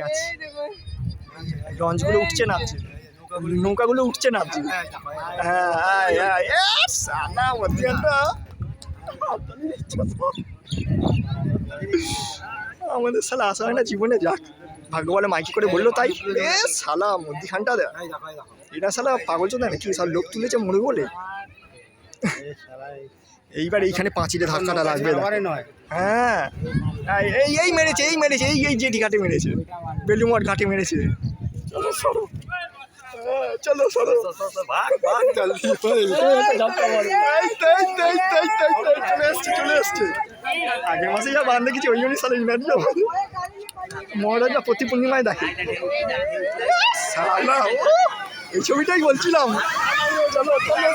যাচ্ছে, লঞ্চগুলো উঠছে নামছে, নৌকাগুলো উঠছে নামছে। হ্যাঁ সালা মধ্যিখানটা আমাদের সালা আসা হয় না জীবনে। যাক ভাগ্য বলে মাইকি করে বললো তাই। সালা মধ্যিখানটা দেখ, এটা সালা পাগল চোদা নাকি, সব লোক তুলেছে মরবে বলে। এইবার এইখানে পাঁচিলে ধাক্কাটা লাগবে। হ্যাঁ এই মেরেছে, এই জেটি ঘাটে মেরেছে, বেলুমঠ ঘাটে মেরেছে। চলো সরো, চলো সরো, চলে এসছে। আগের মাসে যা বান দেখেছি ওই জন্যই সালে ইনার্জি মহারাজা প্রতি পূর্ণিমায় দেখে। সালা এই ছবিটাই বলছিলাম। চলো চলো